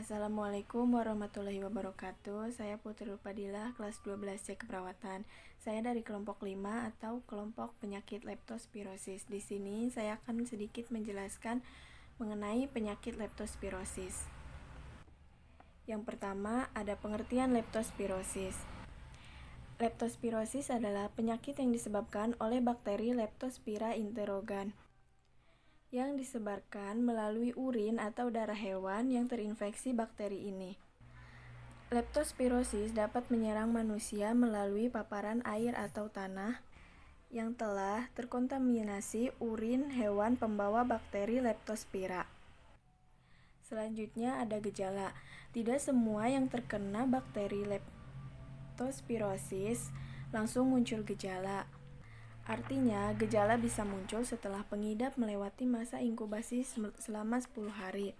Assalamualaikum warahmatullahi wabarakatuh. Saya Putri Rupadilah, kelas 12C Keperawatan. Saya dari kelompok 5 atau kelompok penyakit leptospirosis. Di sini saya akan sedikit menjelaskan mengenai penyakit leptospirosis. Yang pertama, ada pengertian leptospirosis. Leptospirosis adalah penyakit yang disebabkan oleh bakteri Leptospira interrogans yang disebarkan melalui urin atau darah hewan yang terinfeksi bakteri ini. Leptospirosis dapat menyerang manusia melalui paparan air atau tanah yang telah terkontaminasi urin hewan pembawa bakteri Leptospira. Selanjutnya ada gejala. Tidak semua yang terkena bakteri leptospirosis langsung muncul gejala. Artinya, gejala bisa muncul setelah pengidap melewati masa inkubasi selama 10 hari.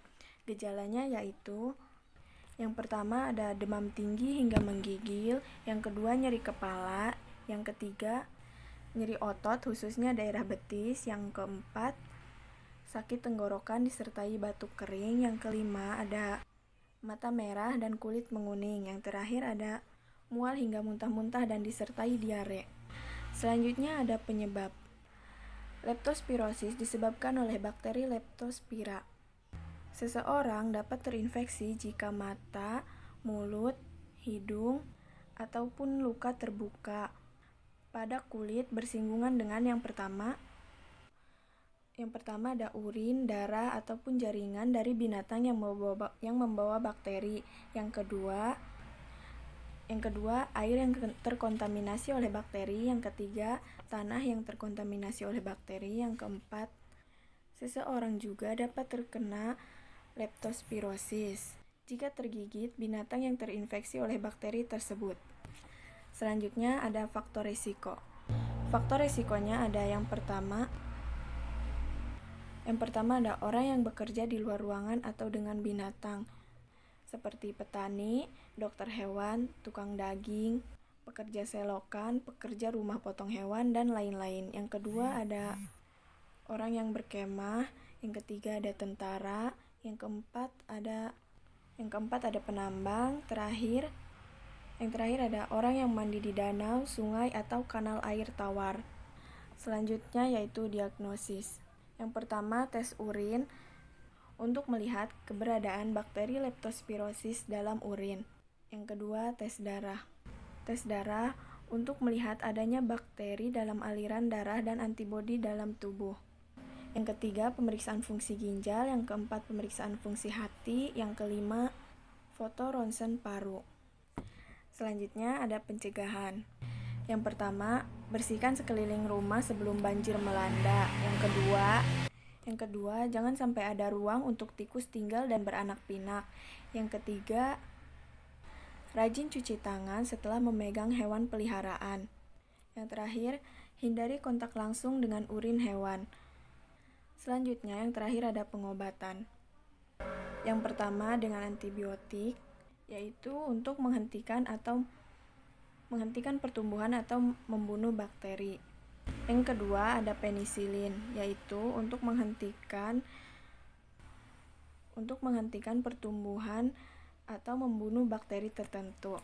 Gejalanya yaitu yang pertama ada demam tinggi hingga menggigil, yang kedua nyeri kepala, yang ketiga nyeri otot khususnya daerah betis, yang keempat sakit tenggorokan disertai batuk kering, yang kelima ada mata merah dan kulit menguning, yang terakhir ada mual hingga muntah-muntah dan disertai diare. Selanjutnya ada penyebab. Leptospirosis disebabkan oleh bakteri Leptospira. Seseorang dapat terinfeksi jika mata, mulut, hidung, ataupun luka terbuka pada kulit bersinggungan dengan yang pertama ada urin, darah, ataupun jaringan dari binatang yang membawa bakteri. Yang kedua, air yang terkontaminasi oleh bakteri. Yang ketiga, tanah yang terkontaminasi oleh bakteri. Yang keempat, seseorang juga dapat terkena leptospirosis jika tergigit binatang yang terinfeksi oleh bakteri tersebut. Selanjutnya ada faktor risiko. Faktor risikonya ada yang pertama ada orang yang bekerja di luar ruangan atau dengan binatang, seperti petani, dokter hewan, tukang daging, pekerja selokan, pekerja rumah potong hewan, dan lain-lain. Yang kedua ada orang yang berkemah, yang ketiga ada tentara, yang keempat ada penambang, yang terakhir ada orang yang mandi di danau, sungai, atau kanal air tawar. Selanjutnya yaitu diagnosis. Yang pertama, tes urin untuk melihat keberadaan bakteri leptospirosis dalam urin. Yang kedua, tes darah. Tes darah untuk melihat adanya bakteri dalam aliran darah dan antibodi dalam tubuh. Yang ketiga, pemeriksaan fungsi ginjal. Yang keempat, pemeriksaan fungsi hati. Yang kelima, foto ronsen paru. Selanjutnya ada pencegahan. Yang pertama, bersihkan sekeliling rumah sebelum banjir melanda. Yang kedua, jangan sampai ada ruang untuk tikus tinggal dan beranak pinak. Yang ketiga, rajin cuci tangan setelah memegang hewan peliharaan. Yang terakhir, hindari kontak langsung dengan urin hewan. Selanjutnya, yang terakhir ada pengobatan. Yang pertama dengan antibiotik, yaitu untuk menghentikan pertumbuhan atau membunuh bakteri. Yang kedua ada penisilin, yaitu untuk menghentikan pertumbuhan atau membunuh bakteri tertentu.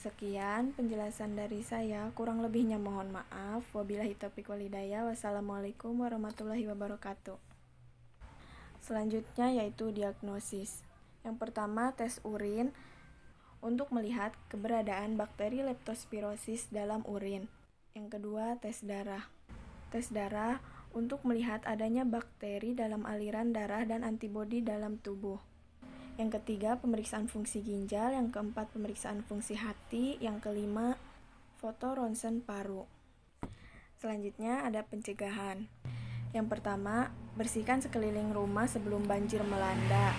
Sekian penjelasan dari saya, kurang lebihnya mohon maaf. Wabillahi taufiq wal hidayah. Wassalamualaikum warahmatullahi wabarakatuh. Selanjutnya yaitu diagnosis. Yang pertama, tes urin untuk melihat keberadaan bakteri leptospirosis dalam urin. Yang kedua, tes darah. Tes darah untuk melihat adanya bakteri dalam aliran darah dan antibodi dalam tubuh. Yang ketiga, pemeriksaan fungsi ginjal. Yang keempat, pemeriksaan fungsi hati. Yang kelima, foto ronsen paru. Selanjutnya ada pencegahan. Yang pertama, bersihkan sekeliling rumah sebelum banjir melanda.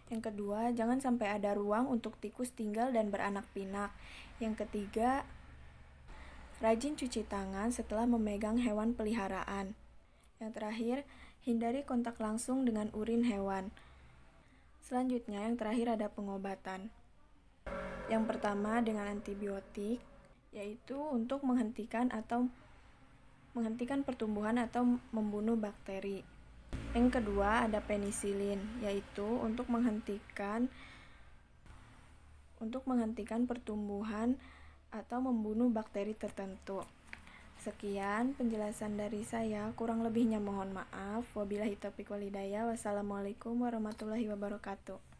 Yang kedua, jangan sampai ada ruang untuk tikus tinggal dan beranak pinak. Yang ketiga, rajin cuci tangan setelah memegang hewan peliharaan. Yang terakhir, hindari kontak langsung dengan urin hewan. Selanjutnya, yang terakhir ada pengobatan. Yang pertama dengan antibiotik, yaitu untuk menghentikan pertumbuhan atau membunuh bakteri. Yang kedua ada penisilin, yaitu untuk menghentikan pertumbuhan atau membunuh bakteri tertentu. Sekian penjelasan dari saya, kurang lebihnya mohon maaf. Wabillahi taufiq walhidayah. Wassalamualaikum warahmatullahi wabarakatuh.